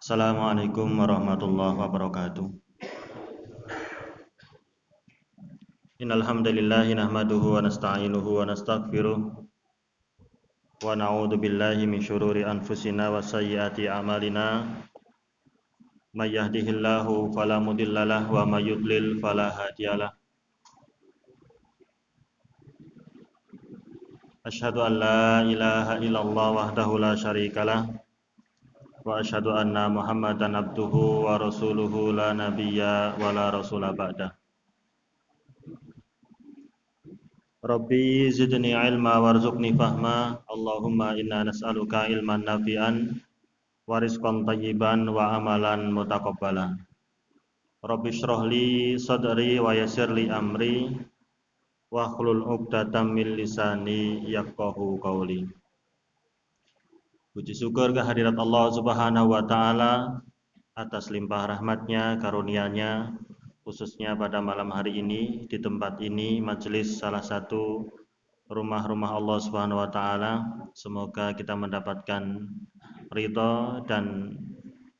Assalamualaikum warahmatullahi wabarakatuh. Innal hamdalillah nahmaduhu wa nasta'inuhu wa nastaghfiruh wa na'udzu billahi min syururi anfusina wa sayyiati a'malina. May yahdihillahu fala mudhillalah wa may yudlil fala hadiyalah. Asyhadu an la ilaha illallah wahdahu la syarikalah wa asyhadu anna Muhammadan abduhu wa rasuluhu la nabiyya wa la rasula ba'dah. Rabbi zidni ilma warzuqni fahma. Allahumma inna nas'aluka ilman nafi'an wa rizqan thayyiban wa amalan mutaqabbala. Rabbi shrah li sadri wa yassir li amri wa hlul 'uqdatam min lisani yafqahu qawli. Puji syukur kehadirat Allah Subhanahu wa taala atas limpah rahmatnya, karunia-Nya, khususnya pada malam hari ini di tempat ini, majelis salah satu rumah-rumah Allah Subhanahu wa taala. Semoga kita mendapatkan ridha dan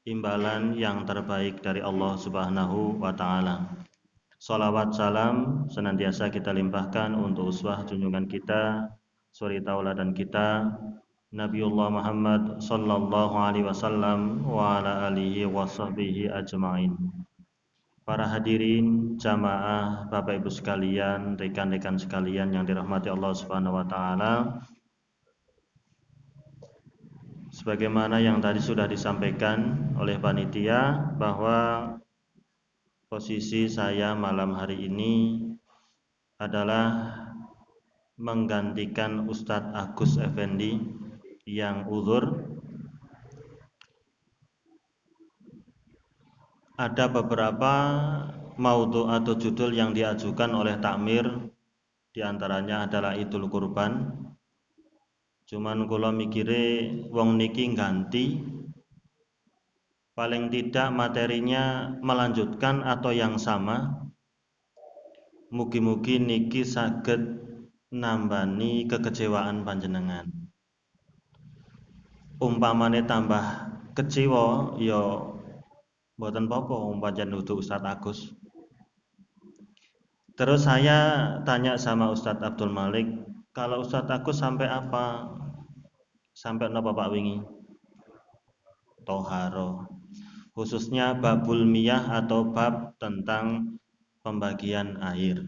imbalan yang terbaik dari Allah Subhanahu wa taala. Salawat salam senantiasa kita limpahkan untuk uswah junjungan kita, suri tauladan kita, Nabiullah Muhammad sallallahu alaihi wasallam wa ala alihi wa sahbihi ajma'in. Para hadirin jamaah, Bapak Ibu sekalian, rekan-rekan sekalian yang dirahmati Allah Subhanahu wa taala. Sebagaimana yang tadi sudah disampaikan oleh panitia bahwa posisi saya malam hari ini adalah menggantikan Ustadz Agus Effendi yang uzur. Ada beberapa maudhu atau judul yang diajukan oleh takmir, diantaranya adalah Idul Kurban. Cuman kula mikire wong niki ganti, paling tidak materinya melanjutkan atau yang sama. Mugi-mugi niki saged nambani kekecewaan panjenengan. Umpamane tambah kecewa ya mboten apa-apa pancen nuduh Ustadz Agus. Terus saya tanya sama Ustadz Abdul Malik, kalau Ustadz Agus sampai apa? Sampai napa Pak wingi? Toharo. Khususnya babul miyah atau bab tentang pembagian air.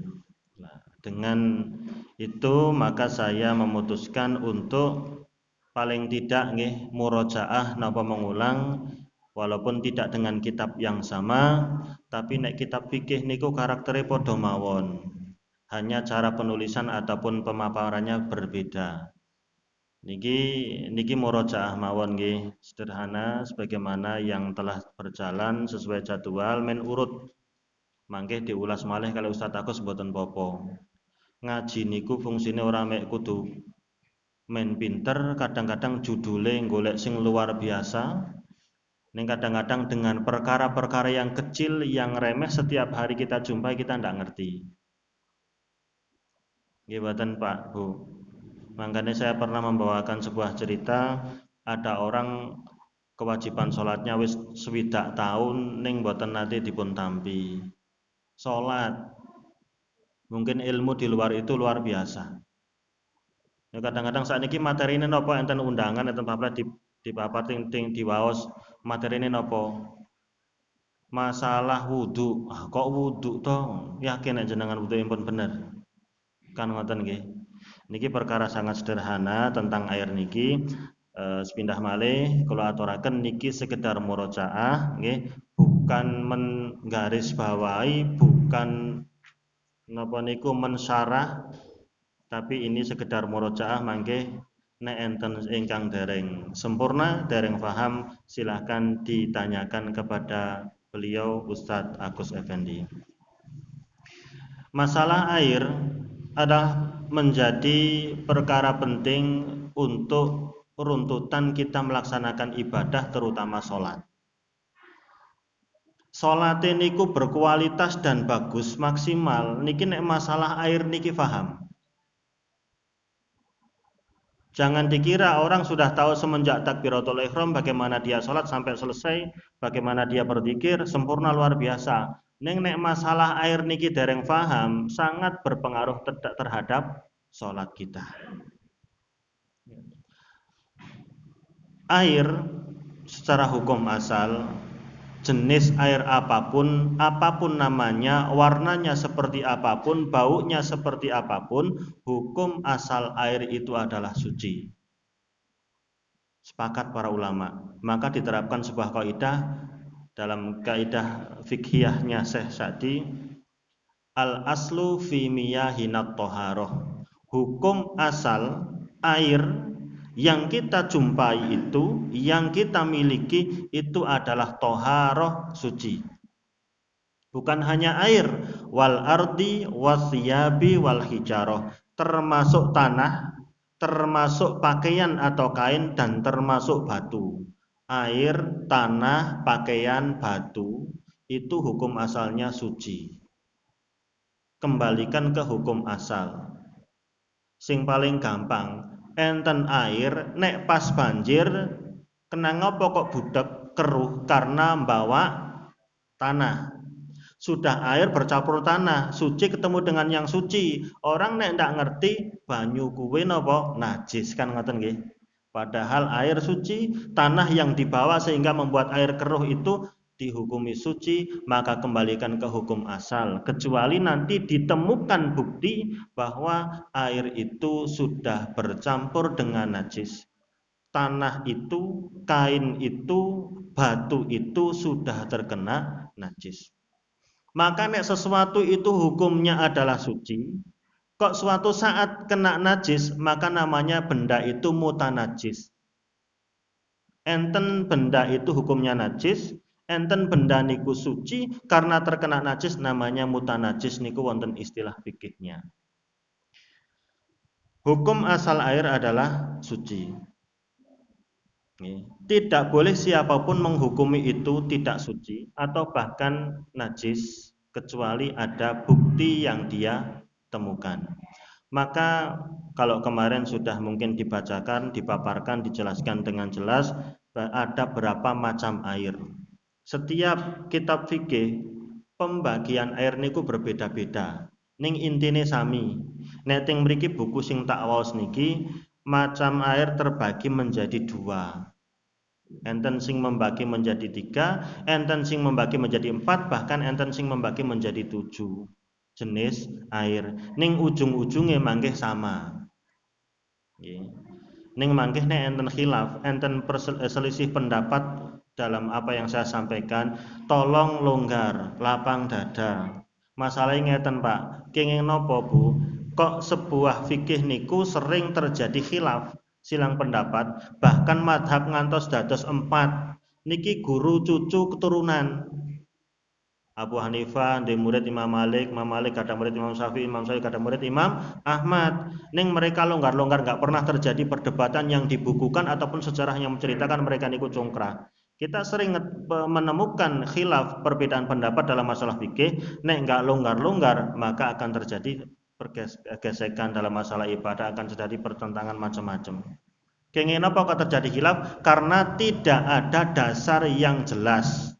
Nah, dengan itu maka saya memutuskan untuk paling tidak nggih murojaah napa mengulang, walaupun tidak dengan kitab yang sama, tapi nek kitab fikih niku karaktere padha mawon. Hanya cara penulisan ataupun pemaparannya berbeda. Niki murojaah mawon nggih, sederhana sebagaimana yang telah berjalan sesuai jadwal men urut. Mangke diulas malih kali Ustadz Agus mboten popo. Ngaji niku fungsine ora mek kudu men pinter, kadang-kadang judule golek sing luar biasa. Ning kadang-kadang dengan perkara-perkara yang kecil, yang remeh setiap hari kita jumpai kita ndak ngerti. Nggih mboten Pak, Bu. Makanya saya pernah membawakan sebuah cerita, ada orang kewajiban sholatnya wis 60 tahun ning mboten nate dipun tampi. Sholat, mungkin ilmu di luar itu luar biasa. Ya, kadang-kadang saat ini materi ini nopo enten undangan enten papat di papat ting diwaos materi ini nopo masalah wudhu. Kok wudhu toh yakin nek jenengan wudhu pun bener kan ngoten nggih. Niki perkara sangat sederhana tentang air niki. Sepindah malih kula aturaken niki sekedar murojaah nggih, bukan menggarisbawahi, bukan napa niku mensyarah, tapi ini sekedar murojaah mangke nek enten ingkang dereng sempurna, dereng paham, silahkan ditanyakan kepada beliau Ustadz Agus Effendi. Masalah air adalah menjadi perkara penting untuk runtutan kita melaksanakan ibadah, terutama sholat. Sholat niku berkualitas dan bagus, maksimal niki nek masalah air niki paham. Jangan dikira orang sudah tahu semenjak takbiratul ihram bagaimana dia sholat sampai selesai, bagaimana dia berzikir, sempurna luar biasa. Nek masalah air niki dereng faham, sangat berpengaruh terhadap sholat kita. Air secara hukum asal, jenis air apapun namanya, warnanya seperti apapun, baunya seperti apapun, hukum asal air itu adalah suci. Sepakat para ulama. Maka diterapkan sebuah kaidah dalam kaidah fikhiyahnya Syekh Sa'di, al aslu fi miyahinat toharoh. Hukum asal air yang kita jumpai itu, yang kita miliki itu adalah toharoh, suci. Bukan hanya air, wal ardi wasyabi wal hijaroh, termasuk tanah, termasuk pakaian atau kain, dan termasuk batu. Air, tanah, pakaian, batu itu hukum asalnya suci. Kembalikan ke hukum asal. Sing paling gampang, enten air nek pas banjir kenang apa kok budek keruh karena bawa tanah. Sudah air bercampur tanah, suci ketemu dengan yang suci. Orang nek ndak ngerti banyu kuwe napa najis kan ngoten nggih. Padahal air suci, tanah yang dibawa sehingga membuat air keruh itu dihukumi suci, maka kembalikan ke hukum asal. Kecuali nanti ditemukan bukti bahwa air itu sudah bercampur dengan najis. Tanah itu, kain itu, batu itu sudah terkena najis. Maka nek sesuatu itu hukumnya adalah suci, kok suatu saat kena najis, maka namanya benda itu mutanajis. Enten benda itu hukumnya najis, enten benda niku suci, karena terkena najis namanya mutanajis, niku wonten istilah fikihnya. Hukum asal air adalah suci. Tidak boleh siapapun menghukumi itu tidak suci atau bahkan najis kecuali ada bukti yang dia temukan. Maka kalau kemarin sudah mungkin dibacakan, dipaparkan, dijelaskan dengan jelas, ada berapa macam air. Setiap kitab fikih pembagian air niku berbeda-beda. Ning intine sami. Nek teng mriki buku sing tak waos niki, macam air terbagi menjadi dua. Enten sing membagi menjadi 3, enten sing membagi menjadi 4, bahkan enten sing membagi menjadi 7 jenis air. Ning ujung-ujungnya manggih sama. Ning manggih nek enten khilaf, enten selisih pendapat dalam apa yang saya sampaikan, tolong longgar, lapang dada. Masalahnya ngeten Pak, kenging nopo Bu? Kok sebuah fikih niku sering terjadi khilaf, silang pendapat, bahkan madhab ngantos dados 4. Niki guru cucu keturunan. Abu Hanifah di murid Imam Malik ada murid Imam Syafi'i, Imam Syafi'i ada murid Imam Ahmad. Ning mereka longgar-longgar, nggak pernah terjadi perdebatan yang dibukukan ataupun sejarah yang menceritakan mereka niku congkrah. Kita sering menemukan khilaf, perbedaan pendapat dalam masalah fikih. Nek nggak longgar-longgar, maka akan terjadi pergesekan dalam masalah ibadah, akan terjadi pertentangan macam-macam. Kenging apa kok terjadi khilaf? Karena tidak ada dasar yang jelas.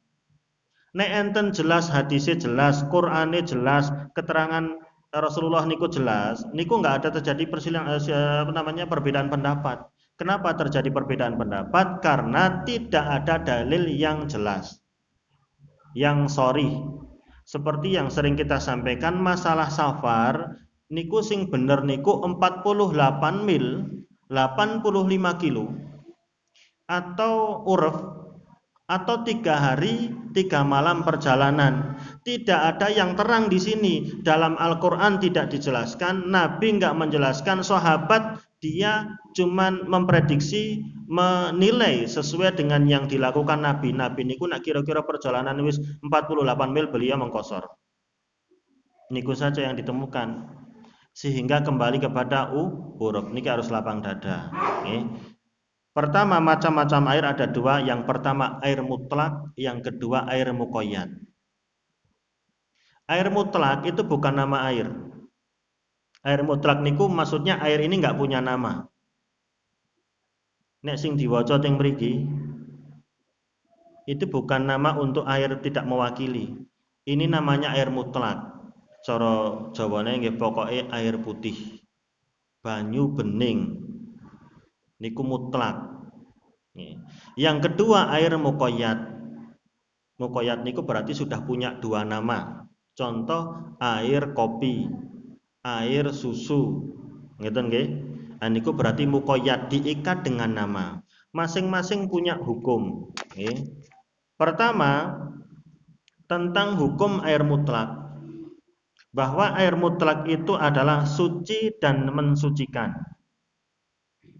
Nek enten jelas hadisnya jelas, Qur'ane jelas, keterangan Rasulullah niku jelas, niku nggak ada terjadi perbedaan pendapat. Kenapa terjadi perbedaan pendapat? Karena tidak ada dalil yang jelas, yang sharih. Seperti yang sering kita sampaikan, masalah safar niku sing bener niku 48 mil, 85 kilo, atau uruf, atau 3 hari 3 malam perjalanan. Tidak ada yang terang di sini. Dalam Al-Quran tidak dijelaskan, Nabi nggak menjelaskan, sahabat dia cuman memprediksi, menilai sesuai dengan yang dilakukan Nabi. Nabi niku nak kira-kira perjalanan wis 48 mil beliau mengkosor. Niku saja yang ditemukan. Sehingga kembali kepada uruf. Niki harus lapang dada. Pertama, macam-macam air ada 2. Yang pertama air mutlak, yang kedua air muqayyad. Air mutlak itu bukan nama air. Air mutlak niku maksudnya air ini nggak punya nama. Nek sing diwaca teng mriki itu bukan nama untuk air tidak mewakili. Ini namanya air mutlak. Cara Jawane nggih pokoke air putih. Banyu bening. Niku mutlak. Yang kedua air muqayyad. Muqayyad niku berarti sudah punya dua nama. Contoh air kopi, air susu. Ngeten nggih? Niku berarti muqayyad diikat dengan nama. Masing-masing punya hukum. Pertama, tentang hukum air mutlak. Bahwa air mutlak itu adalah suci dan mensucikan.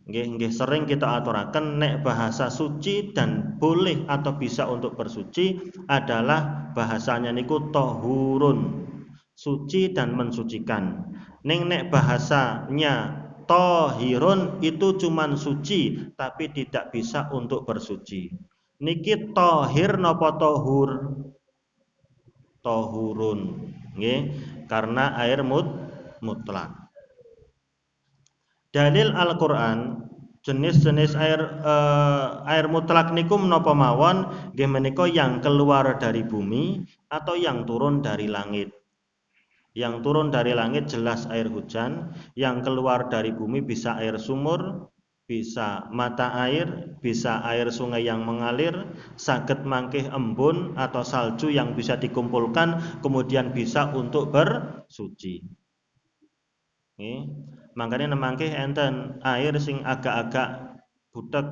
Nggih sering kita aturaken nek bahasa suci dan boleh atau bisa untuk bersuci adalah bahasanya niku tohurun, suci dan mensucikan. Nek bahasanya tohirun itu cuman suci tapi tidak bisa untuk bersuci. Niki tohir napa tohur? Tohurun, nggih, karena air mutlak. Dalil Al-Qur'an jenis-jenis air mutlak niku menapa mawon nggih menika yang keluar dari bumi atau yang turun dari langit. Yang turun dari langit jelas air hujan, yang keluar dari bumi bisa air sumur, bisa mata air, bisa air sungai yang mengalir, saged mangkih embun atau salju yang bisa dikumpulkan kemudian bisa untuk bersuci. Makanya nemangkih enten air sing agak-agak butek,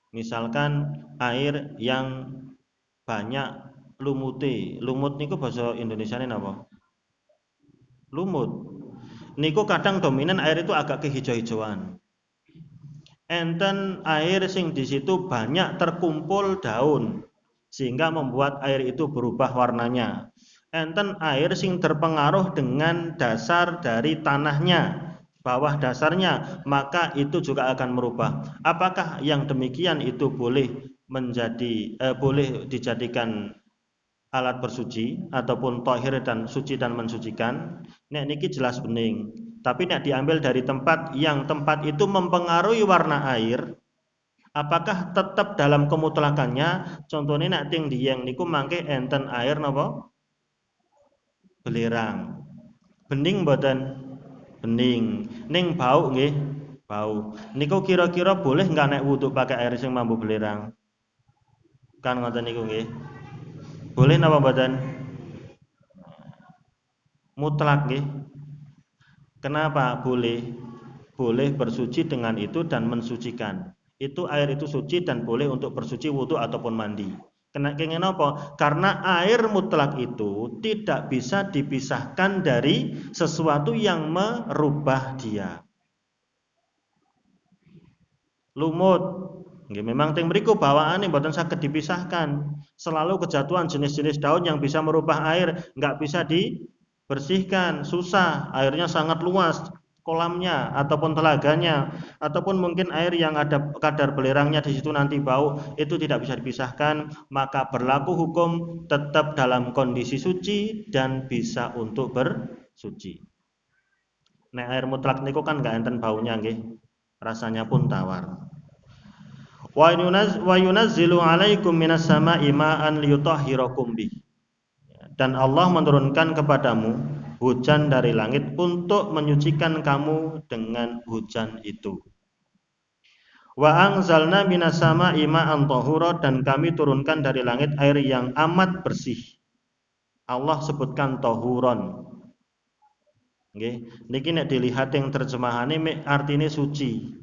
misalkan air yang banyak lumute. Lumut niku bahasa Indonesiane napa? Lumut. Niku kadang dominan air itu agak kehijau-hijauan. Enten air sing di situ banyak terkumpul daun sehingga membuat air itu berubah warnanya. Enten air sing terpengaruh dengan dasar dari tanahnya, bawah dasarnya, maka itu juga akan merubah. Apakah yang demikian itu boleh boleh dijadikan alat bersuci ataupun tohir dan suci dan mensucikan? Nek niki jelas bening. Tapi nek diambil dari tempat yang tempat itu mempengaruhi warna air, apakah tetap dalam kemutlakannya? Contohnya nek ting dieng niku mangke enten air napa? Belerang. Bening mboten? Bening. Ning bau nggih? Bau. Niku kira-kira boleh enggak nek wudu pakai air sing mambu belerang? Kan ngoten niku nggih. Boleh napa mboten? Mutlak nggih. Kenapa boleh? Boleh bersuci dengan itu dan mensucikan. Itu air itu suci dan boleh untuk bersuci wudu ataupun mandi. Kenapa? Karena air mutlak itu tidak bisa dipisahkan dari sesuatu yang merubah dia. Lumut, memang teng mriku bawaane mboten saged dipisahkan. Selalu kejatuhan jenis-jenis daun yang bisa merubah air, nggak bisa dibersihkan, susah. Airnya sangat luas kolamnya ataupun telaganya, ataupun mungkin air yang ada kadar belerangnya di situ nanti bau, itu tidak bisa dipisahkan, maka berlaku hukum tetap dalam kondisi suci dan bisa untuk bersuci. Nek air mutlak niku kan nggak enten baunya nggih, rasanya pun tawar. Wa yunazzilu 'alaikum minas sama'i ma'an liyutahhirakum bih. Dan Allah menurunkan kepadamu hujan dari langit untuk menyucikan kamu dengan hujan itu. Wa anzalna minas sama'i ma'an tahura, dan kami turunkan dari langit air yang amat bersih. Allah sebutkan tahuron. Nggih, niki nek dilihat yang terjemahane artine suci.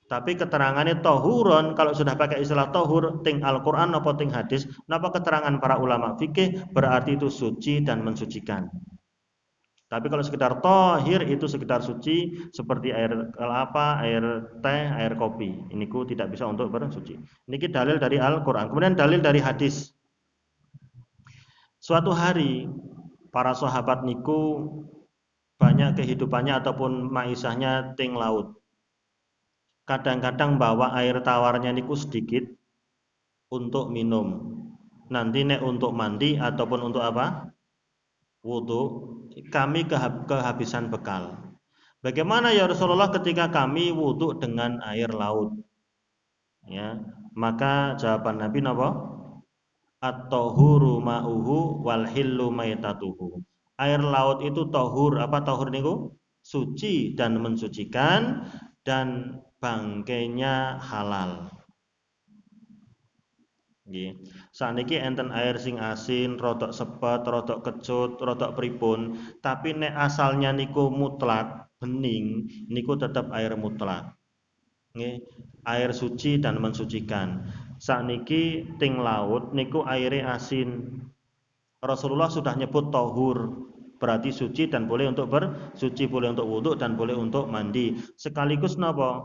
Tapi keterangannya tohuron, kalau sudah pakai istilah tohur ting Al-Quran atau ting hadis, napa keterangan para ulama fikih berarti itu suci dan mensucikan. Tapi kalau sekedar tohir itu sekedar suci seperti air kelapa, air teh, air kopi. Ini tidak bisa untuk bersuci. Ini dalil dari Al-Quran. Kemudian dalil dari hadis. Suatu hari para sahabat niku banyak kehidupannya ataupun maisahnya ting laut. Kadang-kadang bawa air tawarnya niku sedikit untuk minum. Nanti nek untuk mandi ataupun untuk apa? Wudu, kami kehabisan bekal. Bagaimana ya Rasulullah ketika kami wudhu dengan air laut? Ya, maka jawaban Nabi napa? At-tahuru ma'uhu wal hillu maitatuhu. Air laut itu tahur, apa tahur niku? Suci dan mensucikan, dan bangkainya halal. Nggih. Sakniki enten air sing asin, rodok sepet, rodok kecut, rodok pripun, tapi nek asalnya niku mutlak, bening, niku tetap air mutlak. Nggih. Air suci dan mensucikan. Sakniki ting laut niku aire asin. Rasulullah sudah nyebut tahur, berarti suci dan boleh untuk bersuci, boleh untuk wudhu dan boleh untuk mandi. Sekaligus napa?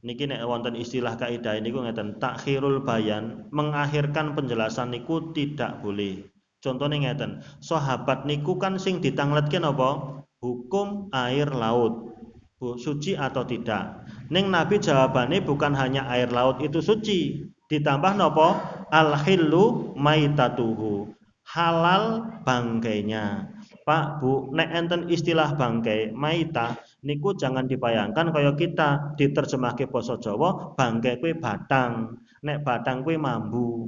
Niki nek wonten istilah kaidah niku ngeten, takhirul bayan, mengakhirkan penjelasan niku tidak boleh. Contohnya ngeten, sahabat niku kan sing ditangletke napa? Hukum air laut. Suci atau tidak. Ning Nabi jawabannya bukan hanya air laut itu suci, ditambah napa? Al-hillu maitatuhu. Halal bangkainya. Pak, Bu, nek enten istilah bangkai maitah niku jangan dibayangkan kaya kita diterjemahke basa Jawa bangkai kuwi batang, nek batang kuwi mambu.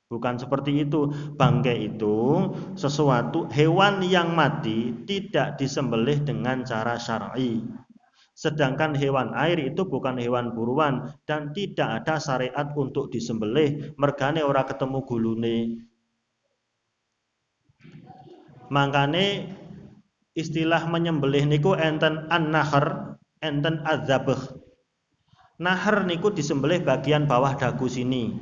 Bukan seperti itu. Bangkai itu sesuatu hewan yang mati tidak disembelih dengan cara syar'i. Sedangkan hewan air itu bukan hewan buruan dan tidak ada syariat untuk disembelih, mergane ora ketemu gulune. Mangkane istilah menyembelih niku enten an-nahr, enten adzabh. Nahr niku disembelih bagian bawah dagu sini.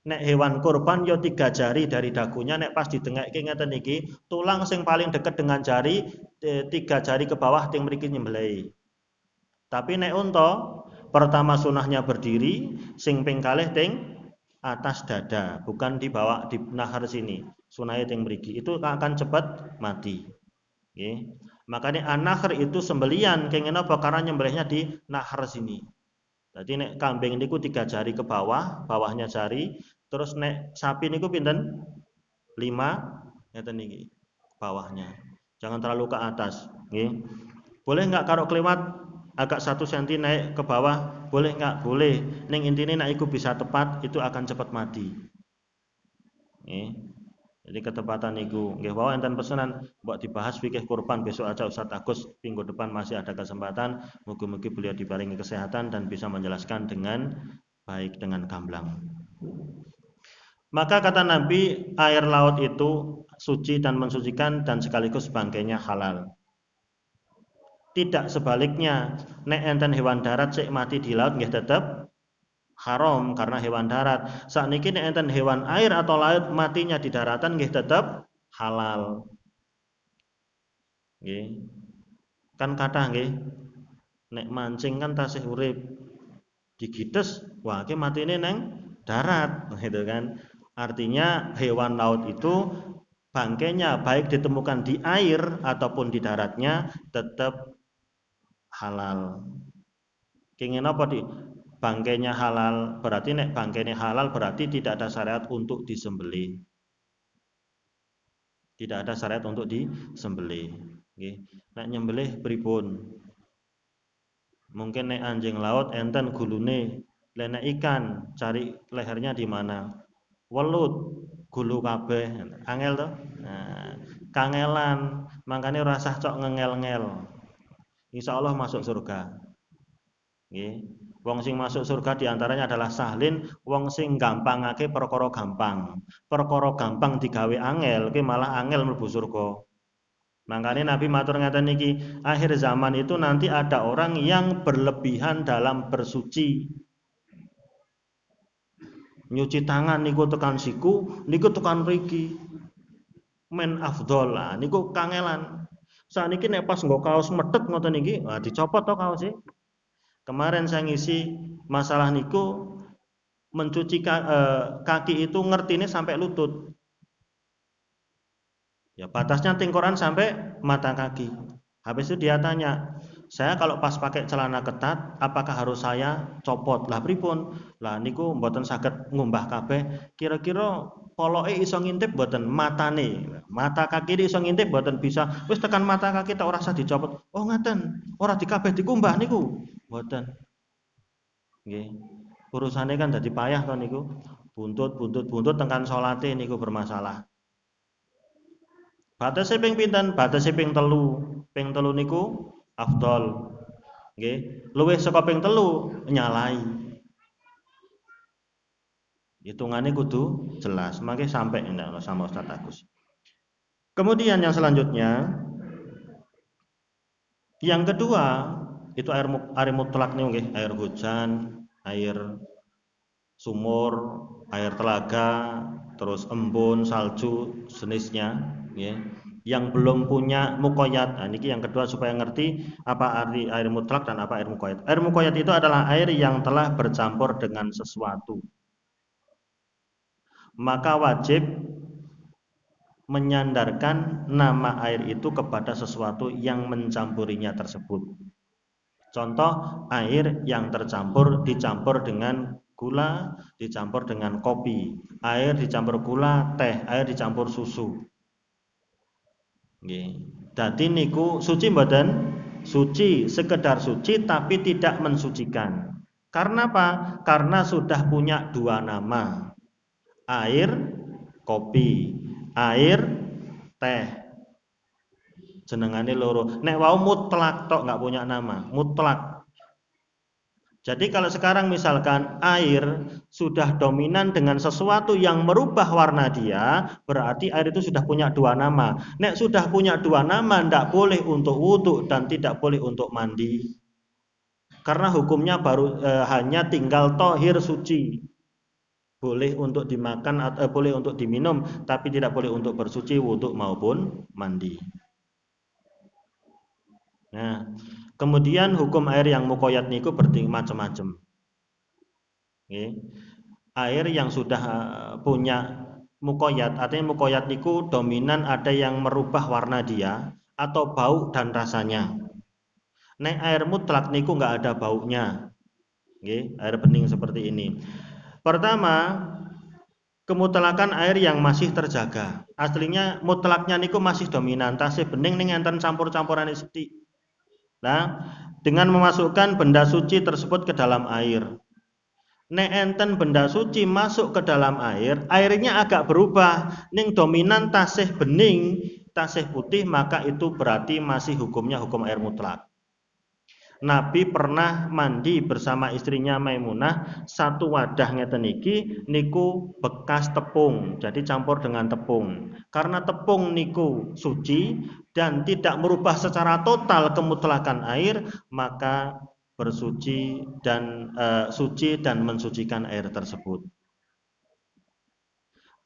Nek hewan kurban yo 3 jari dari dagunya, nek pas didengekke ngeten iki, tulang sing paling dekat dengan jari 3 jari ke bawah ting mriki nyembelih. Tapi nek unta, pertama sunahnya berdiri, sing ping kalih ting atas dada, bukan dibawa di nahar sini. Sunahnya ting mriki. Itu akan cepat mati. Okay. Makanya an-nahr itu sembelian, kenging apa? Karena nyembelihnya di nahar sini. Jadi nek kambing niku 3 jari ke bawah, bawahnya jari, terus nek sapi niku pinten? 5 ngeten niki bawahnya. Jangan terlalu ke atas, nggih. Boleh enggak kalau kelewat agak 1 cm naik ke bawah? Boleh enggak? Boleh. Ning intine nek iku bisa tepat, itu akan cepat mati. Nggih. Jadi ketepatan niku nggih wau enten pesanan mbok dibahas fikih kurban besok aja Ustaz Agus, minggu depan masih ada kesempatan. Mugi-mugi beliau diparingi kesehatan dan bisa menjelaskan dengan baik, dengan gamblang. Maka kata Nabi, air laut itu suci dan mensucikan dan sekaligus bangkainya halal. Tidak sebaliknya, nek enten hewan darat sik mati di laut nggih tetep haram karena hewan darat. Sakniki nek enten hewan air atau laut matinya di daratan nggih tetep halal. Nggih. Kan kathah nggih. Nek mancing kan tasih urip. Digites, wah ki matine neng darat gitu kan. Artinya hewan laut itu bangkainya baik ditemukan di air ataupun di daratnya tetap halal. Kenging apa di bangkainya halal, berarti nek bangkainya halal berarti tidak ada syariat untuk disembelih. Tidak ada syariat untuk disembelih. Nggih. Nek nyembelih pripun? Mungkin nek anjing laut enten gulune, nek ikan cari lehernya di mana? Welut, gulu kabeh, angel to? Nah, kangelan, makanya rasa cok ngengel-ngel. Insyaallah masuk surga. Nggih. Wong sing masuk surga diantaranya adalah sahlin, wong sing gampangake perkara gampang. Perkara gampang digawe angel, ki malah angel mlebu surga. Makanya Nabi matur ngaten niki, akhir zaman itu nanti ada orang yang berlebihan dalam bersuci. Nyuci tangan niku tekan siku, niku tekan mriki. Men afdol lah, niku kangelan. Saniki nek pas nggo kaos metet ngoten niki, wah dicopot to kaos e. Kemarin saya ngisi masalah niku mencuci kaki itu ngertine sampai lutut. Ya batasnya tingkoran sampai mata kaki. Habis itu dia tanya, Saya kalau pas pakai celana ketat, apakah harus saya copot? Lah pripun? Lah niku mboten saged ngumbah kabeh. Kira-kira poloke iso ngintip mboten matane. Mata kaki iso ngintip mboten bisa. Wis tekan mata kaki tak ora usah dicopot. Oh ngaten. Ora dikabeh dikumbah niku. Mboten. Nggih. Urusane kan dadi payah to niku. Buntut tekan salate niku bermasalah. Batase ping pinten? Batase ping 3. Ping 3 niku afdol. Nggih. Luwih saka ping 3 nyalai. Hitungannya kudu jelas. Mangke sampai ndak sama Ustaz Agus. Kemudian yang selanjutnya, yang kedua itu air mutlak nih, nggih, air hujan, air sumur, air telaga, terus embun, salju, jenisnya, ya. Yang belum punya mukoyat. Nah, ini yang kedua supaya ngerti apa arti air mutlak dan apa air mukoyat. Air mukoyat itu adalah air yang telah bercampur dengan sesuatu. Maka wajib menyandarkan nama air itu kepada sesuatu yang mencampurinya tersebut. Contoh, air yang dicampur dengan gula, dicampur dengan kopi, air dicampur gula, teh, air dicampur susu. Nggih. Dadi niku suci mboten? Suci, sekedar suci tapi tidak mensucikan. Karena apa? Karena sudah punya dua nama. Air, kopi, air, teh. Jenengane loro. Nek wau mutlak tok nggak punya nama, mutlak. Jadi kalau sekarang misalkan air sudah dominan dengan sesuatu yang merubah warna dia, berarti air itu sudah punya dua nama. Nek sudah punya dua nama, tidak boleh untuk wudhu dan tidak boleh untuk mandi. Karena hukumnya baru hanya tinggal tohir suci. Boleh untuk dimakan atau boleh untuk diminum, tapi tidak boleh untuk bersuci, wudhu maupun mandi. Nah, kemudian hukum air yang mukoyat niku macam-macam. Air yang sudah punya mukoyat, artinya mukoyat niku dominan ada yang merubah warna dia atau bau dan rasanya. Nek air mutlak niku nggak ada baunya. Air bening seperti ini. Pertama, kemutlakan air yang masih terjaga. Aslinya mutlaknya niku masih dominan, tasih bening ning enten campur-campuran sithik. Nah, dengan memasukkan benda suci tersebut ke dalam air. Nek enten benda suci masuk ke dalam air, airnya agak berubah, ning dominan tasih bening, tasih putih, maka itu berarti masih hukumnya hukum air mutlak. Nabi pernah mandi bersama istrinya Maimunah, satu wadah ngeten iki niku bekas tepung, jadi campur dengan tepung. Karena tepung niku suci dan tidak merubah secara total kemutlakan air, maka bersuci dan suci dan mensucikan air tersebut.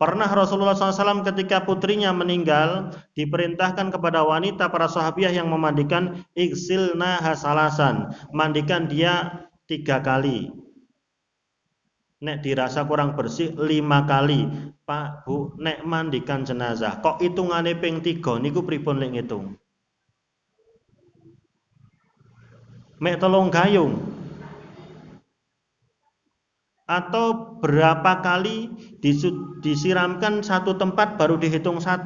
Pernah Rasulullah SAW ketika putrinya meninggal diperintahkan kepada wanita para sahabiah yang memandikan iksilna hasalasan, mandikan dia 3 kali. Nek dirasa kurang bersih 5 kali. Pak Bu, nek mandikan jenazah kok hitungane ping 3 niku pripun lek ngitung? Mek 3 gayung. Atau berapa kali disiramkan satu tempat baru dihitung 1.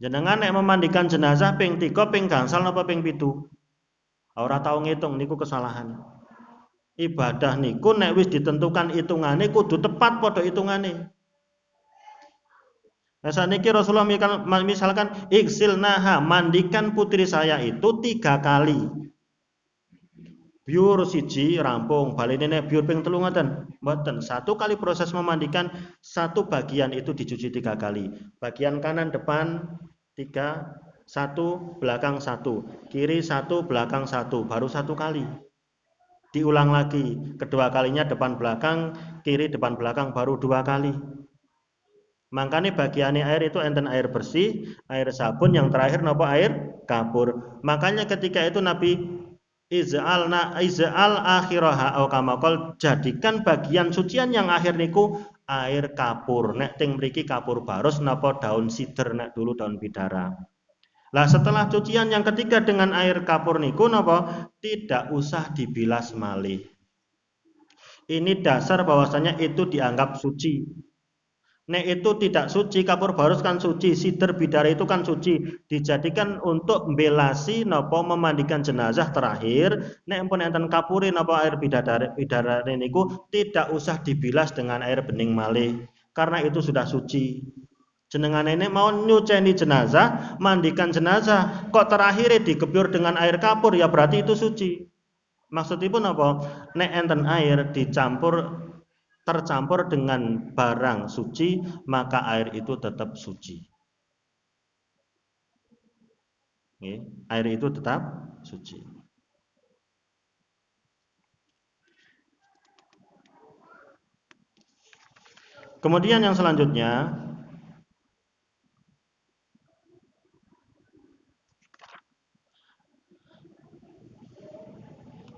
Jenengan nek memandikan jenazah ping 3 ping gangsal napa ping 7? Ora tau ngitung niku kesalahan. Ibadah niku nek wis ditentukan hitungane kudu tepat padha hitungane. Nah saniki Rasulullah misalkan iksilnaha, mandikan putri saya itu 3 kali. Biur siji rampung, balinene biur ping 3 ngoten. Mboten, 1 kali proses memandikan, 1 bagian itu dicuci 3 kali. Bagian kanan depan 3, 1 belakang 1, kiri 1 belakang 1, baru 1 kali. Diulang lagi, kedua kalinya depan belakang, kiri depan belakang, baru 2 kali. Makanya bagiannya air itu enten air bersih, air sabun, yang terakhir napa air kapur. Makanya ketika itu Nabi iz'al akhiraha au kamakol, jadikan bagian sucian yang akhir niku air kapur. Nek ting mriki kapur barus napa daun sider, nek dulu daun bidara. Lah setelah cucian yang ketiga dengan air kapur niku napa? Tidak usah dibilas malih. Ini dasar bahwasanya itu dianggap suci. Nek itu tidak suci, kapur barus kan suci, sider bidara itu kan suci, dijadikan untuk mbelasi napa memandikan jenazah terakhir. Nek pun enten kapure napa air bidara niku tidak usah dibilas dengan air bening malih, karena itu sudah suci. Jenengan ini mau nyuceni jenazah, mandikan jenazah, kok terakhir digebyur dengan air kapur, ya berarti itu suci. Maksudipun apa? Nek enten air tercampur dengan barang suci, maka air itu tetap suci. Air itu tetap suci. Kemudian yang selanjutnya,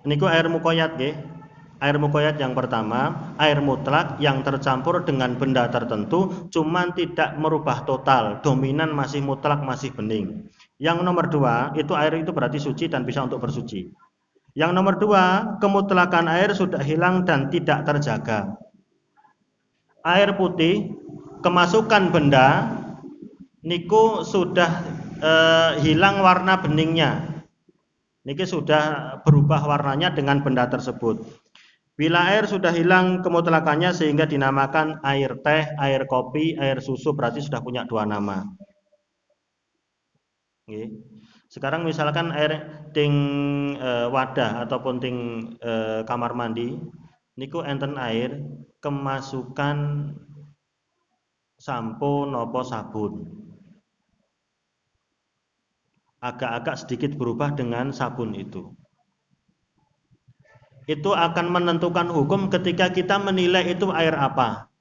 niku air mukoyat nggih. Air mukoyat yang pertama, air mutlak yang tercampur dengan benda tertentu, cuman tidak merubah total, dominan masih mutlak, masih bening. Yang nomor dua, itu air itu berarti suci dan bisa untuk bersuci. Yang nomor dua, kemutlakan air sudah hilang dan tidak terjaga. Air putih, kemasukan benda, niku sudah hilang warna beningnya. Niki sudah berubah warnanya dengan benda tersebut. Bila air sudah hilang kemutlakannya sehingga dinamakan air teh, air kopi, air susu, berarti sudah punya dua nama. Sekarang misalkan air ting wadah ataupun ting kamar mandi, niku enten air kemasukan sampo nopo sabun. Agak-agak sedikit berubah dengan sabun itu. Itu akan menentukan hukum ketika kita menilai itu air apa.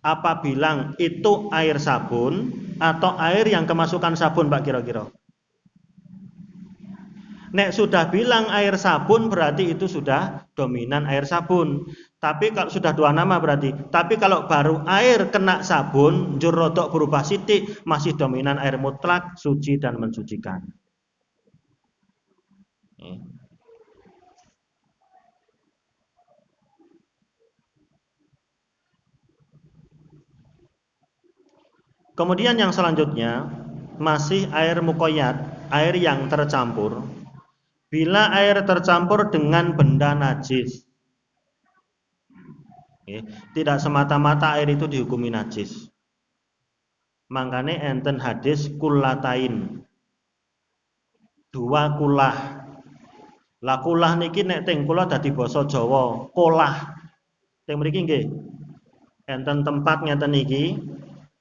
Apa bilang itu air sabun atau air yang kemasukan sabun, Pak, kira-kira? Nek sudah bilang air sabun berarti itu sudah dominan air sabun. Tapi kalau sudah dua nama berarti. Tapi kalau baru air kena sabun, njur rodok berubah sitik, masih dominan air mutlak, suci dan mensucikan. Kemudian yang selanjutnya masih air mukoyat, air yang tercampur. Bila air tercampur dengan benda najis, tidak semata-mata air itu dihukumi najis. Makanya enten hadis kullatain, dua kulah. Lah kulah niki nek teng kula dadi basa Jawa, kolah. Teng mriki nggih. Enten tempat ngeten niki,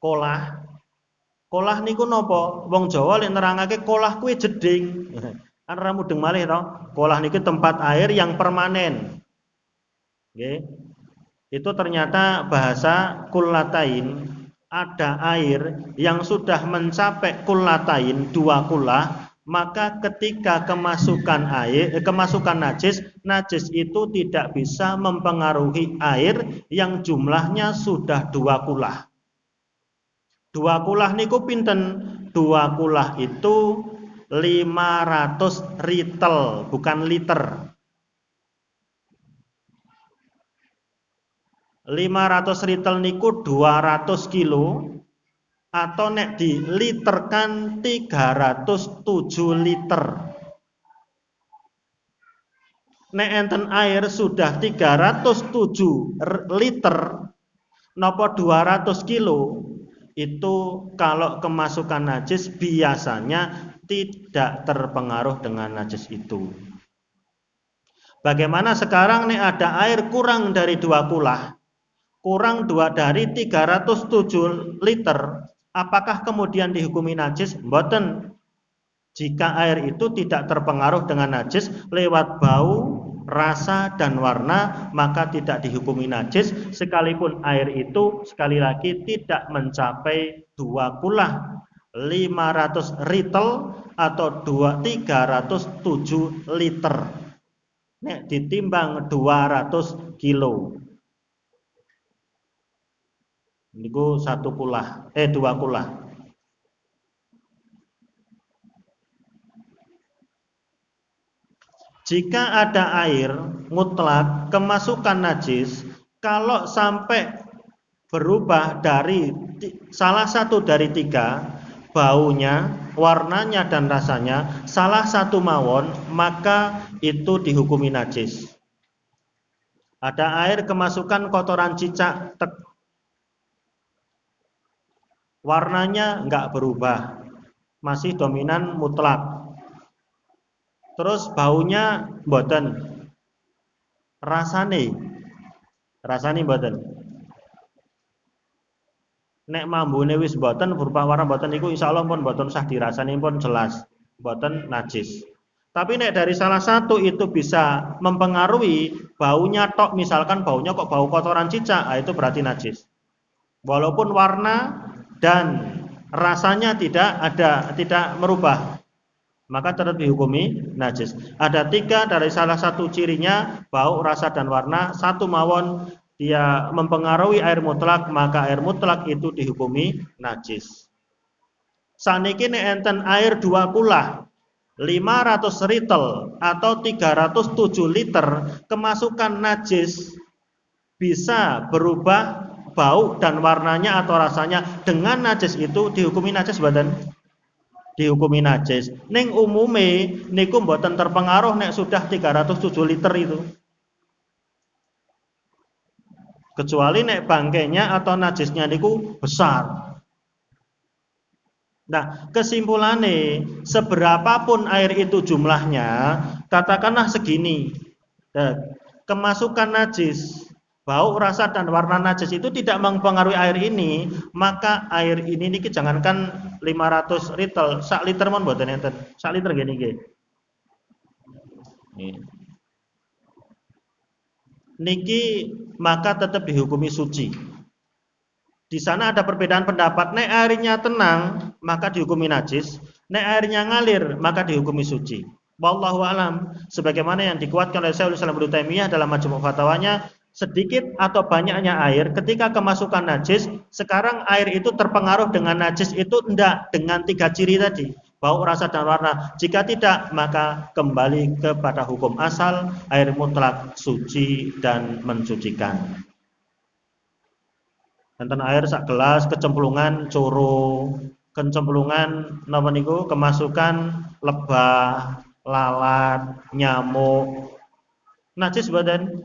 kolah. Kolah niku napa? Wong Jawa lek nerangake kolah kuwi jeding. Kan ora mudeng malih to. Kolah niki tempat air yang permanen. Nggih. Itu ternyata bahasa kullatain, ada air yang sudah mencapai kullatain, dua kulah, maka ketika kemasukan najis itu tidak bisa mempengaruhi air yang jumlahnya sudah dua kulah. Dua kulah niku pinten? Dua kulah itu 500 ritel, bukan liter. 500 ritel niku 200 kilo, atau nek diliterkan 307 liter. Nek enten air sudah 307 liter nopo 200 kilo, itu kalau kemasukan najis biasanya tidak terpengaruh dengan najis itu. Bagaimana sekarang nih ada air kurang dari 2 kulah, kurang dari 307 liter, apakah kemudian dihukumi najis? Mboten. Jika air itu tidak terpengaruh dengan najis lewat bau, rasa dan warna, maka tidak dihukumi najis sekalipun air itu sekali lagi tidak mencapai 2 kulah, 500 ritel atau 307 liter. Nek ditimbang 200 kilo. Niku 1 kulah, 2 kulah. Jika ada air mutlak kemasukan najis, kalau sampai berubah dari salah satu dari tiga, baunya, warnanya dan rasanya, salah satu mawon, maka itu dihukumi najis. Ada air kemasukan kotoran cicak, warnanya enggak berubah, masih dominan mutlak. Terus baunya mboten, rasane mboten. Nek mambune wis mboten berupa warna mboten iku insyaallah pun mboten usah dirasani pun jelas mboten najis. Tapi nek dari salah satu itu bisa mempengaruhi baunya tok, misalkan baunya kok bau kotoran cicak, itu berarti najis. Walaupun warna dan rasanya tidak merubah, maka tetap dihukumi najis. Ada tiga dari salah satu cirinya, bau, rasa dan warna, satu mawon dia mempengaruhi air mutlak, maka air mutlak itu dihukumi najis. Saniki nek enten air 2 kulah 500 ritel atau 307 liter kemasukan najis, bisa berubah bau dan warnanya atau rasanya, dengan najis itu dihukumi najis badan, dihukumi najis. Ning umume niku mboten terpengaruh nek sudah 307 liter itu. Kecuali nek bangkainya atau najisnya niku besar. Nah, kesimpulannya, seberapapun air itu jumlahnya, katakanlah segini, kemasukan najis, bau, rasa dan warna najis itu tidak mempengaruhi air ini, maka air ini niki jangankan 500 ritel, sak liter mon mboten enten. Sak liter gini nggih. Niki maka tetap dihukumi suci. Di sana ada perbedaan pendapat. Nek airnya tenang maka dihukumi najis, nek airnya ngalir maka dihukumi suci. Wallahu alam. Sebagaimana yang dikuatkan oleh Syekhul Islam Ibnu Taimiyah dalam Majmu' Fatwanya, sedikit atau banyaknya air ketika kemasukan najis, sekarang air itu terpengaruh dengan najis itu enggak, dengan tiga ciri tadi, bau, rasa dan warna. Jika tidak, maka kembali kepada hukum asal, air mutlak suci dan mensucikan. Enten air sak gelas kecemplungan coro, kecemplungan napa niku kemasukan lebah, lalat, nyamuk, najis badan.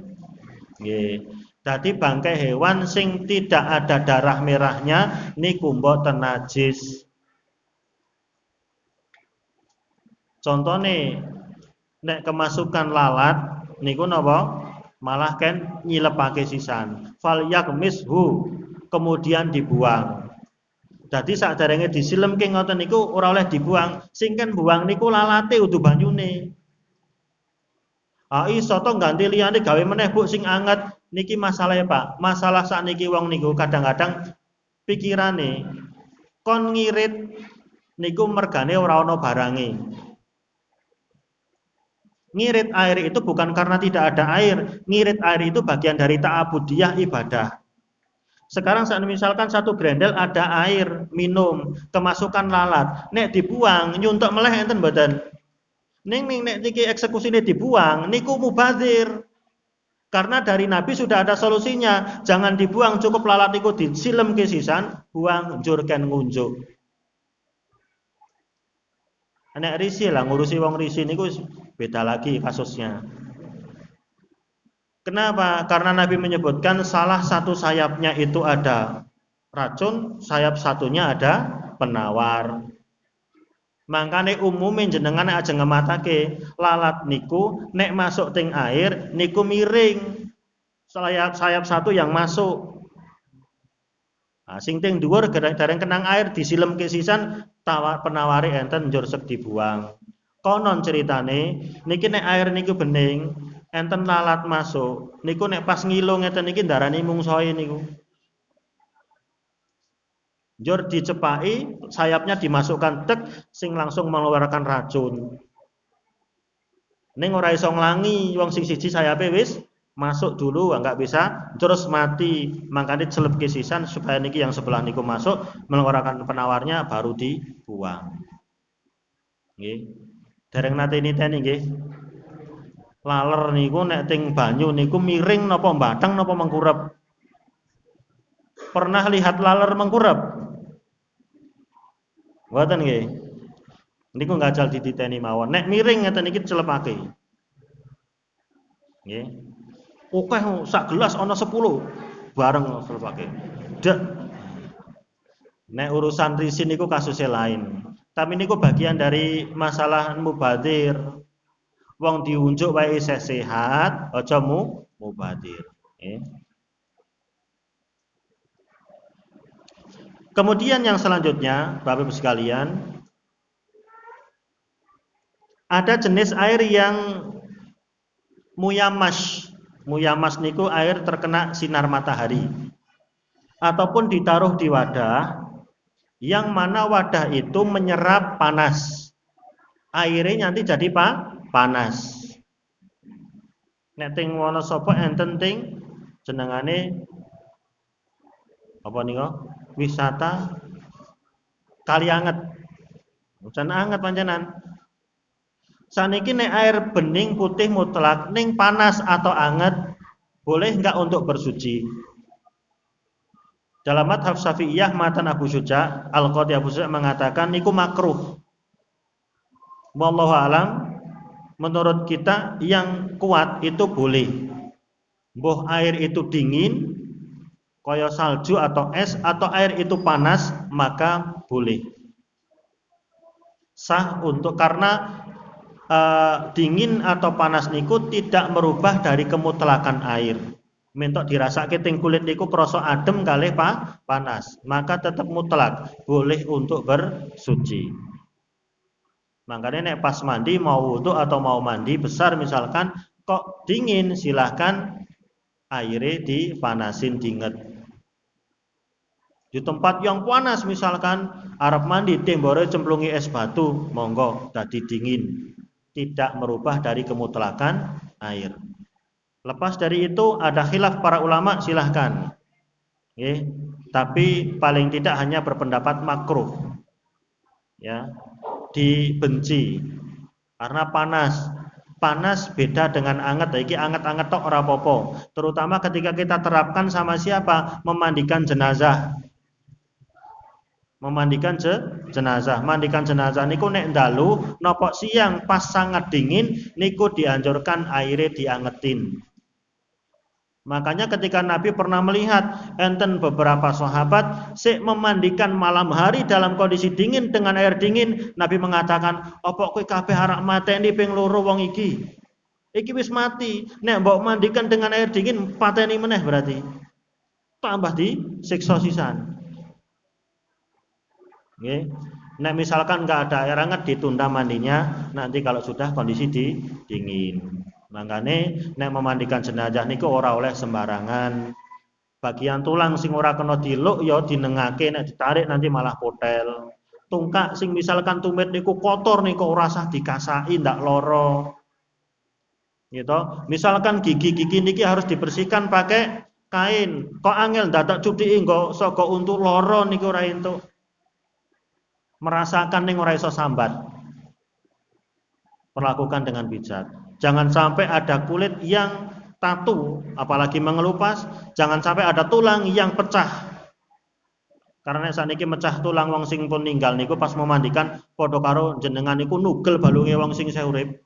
Nggih. Dadi bangkai hewan sing tidak ada darah merahnya niku mboten najis. Contone nek kemasukan lalat niku napa? Malah kan nyilepake sisan. Fal yakmishu, kemudian dibuang. Jadi sakderenge disilemke ngoten niku ora oleh dibuang, sing kan buang niku lalate udu banyune. Iso to ganti liyane gawe meneh Bu sing anget. Niki masalahe Pak. Masalah sakniki wong niku kadang-kadang pikirane kon ngirit niku mergane ora ana barange. Ngirit air itu bukan karena tidak ada air. Ngirit air itu bagian dari ta'abudiyah ibadah. Sekarang saat misalkan satu grendel ada air minum, kemasukan lalat, nek dibuang nyuntuk meleh enten badan. Ning nek niki eksekusinya dibuang, niku mubazir. Karena dari Nabi sudah ada solusinya, jangan dibuang, cukup lalat niku disilem ke sisan, buang njur ken ngunjuk. Nek risi lah ngurusi wong risi niku beda lagi kasusnya. Kenapa? Karena Nabi menyebutkan salah satu sayapnya itu ada racun, sayap satunya ada penawar. Mangkane umume jenengan nek aja ngematake lalat niku nek masuk ting air niku miring. Sayap satu yang masuk. Nah, sing ting dhuwur dereng kenang air disilemke sisan penawari enten njur sek dibuang. Konon ceritane niki nek air niku bening enten lalat masuk niku nek pas ngilu ngeten niki darani mungsohe niku. Njur dicepaki sayapnya dimasukkan tek sing langsung mengeluarkan racun. Ning ora iso nglangi wong sing siji sayape wis masuk dulu enggak bisa terus mati, makanya celepke sisan supaya niki yang sebelah niku masuk mengeluarkan penawarnya baru dibuang. Nggih. Dereng nate niteni nggih. Laler niku nek ting banyu niku miring napa mbatang napa mengkurep? Pernah lihat laler mengkurep? Mboten nggih. Niku ngajal dititeni mawon. Nek miring ngeten iki celepake. Nggih. Akeh sak gelas ana 10 bareng celepake. Dek. Nek urusan risin niku kasusnya lain. Tapi niku bagian dari masalah mubadir. Wong diunjuk wae isih sehat, aja mubadir. Kemudian yang selanjutnya, Bapak Ibu sekalian, ada jenis air yang muyamas. Muyamas niku air terkena sinar matahari. Ataupun ditaruh di wadah, yang mana wadah itu menyerap panas. Airnya nanti jadi panas. Nek ting wono sapa enten ting jenengane apa niku? Wisata kali anget. Jan anget pancenan. Saniki nek air bening putih mutlak ning panas atau anget boleh enggak untuk bersuci? Dalam madhab Syafi'iyah matan Abu Syuja, Al-Qadhi Abu Syuja mengatakan niku makruh. Wallahu alam, menurut kita yang kuat itu boleh. Mbuh air itu dingin kaya salju atau es atau air itu panas maka boleh. Sah untuk karena dingin atau panas niku tidak merubah dari kemutlakan air. Mentok dirasake ting kulit niku krasa adem kalih panas, maka tetap mutlak boleh untuk bersuci. Makanya nek pas mandi mau wudu atau mau mandi besar misalkan kok dingin silahkan airnya dipanasin dinget. Di tempat yang panas misalkan arep mandi tembore cemplungi es batu monggo dadi dingin, tidak merubah dari kemutlakan air. Lepas dari itu ada khilaf para ulama silahkan. Tapi paling tidak hanya berpendapat makruh. Ya, dibenci. Karena panas beda dengan anget. Iki anget-anget tok ora apa-apa. Terutama ketika kita terapkan sama siapa? Memandikan jenazah. Memandikan jenazah. Mandikan jenazah niku nek ndalu napa siang pas sangat dingin niku dianjurkan airnya diangetin. Makanya ketika Nabi pernah melihat enten beberapa sahabat sik memandikan malam hari dalam kondisi dingin dengan air dingin, Nabi mengatakan, "Apa kowe kabeh arek mateni ping loro wong iki? Iki wis mati. Nek mbok mandikan dengan air dingin pateni meneh berarti. Tambah disiksa sisan." Nggih. Nek misalkan enggak ada air hangat ditunda mandinya, nanti kalau sudah kondisi dingin. Makane nek memandikan jenazah niku ora oleh sembarangan. Bagian tulang sing ora kena diluk ya dinengake, nek ditarik nanti malah potel. Tungkak sing misalkan tumit niku kotor niku ora usah dikasaki ndak loro. Gitu. Misalkan gigi-gigi niki harus dibersihkan pakai kain. Kok angel dadak cutiki nggo saka untu loro niku ora entuk. Merasakan ning ora iso sambat. Perlakukan dengan bijak. Jangan sampai ada kulit yang tatu, apalagi mengelupas. Jangan sampai ada tulang yang pecah. Karena saniki mecah tulang wong sing pun ninggal niku pas memandikan padha karo jenengan niku nugel balunge wong sing isih urip.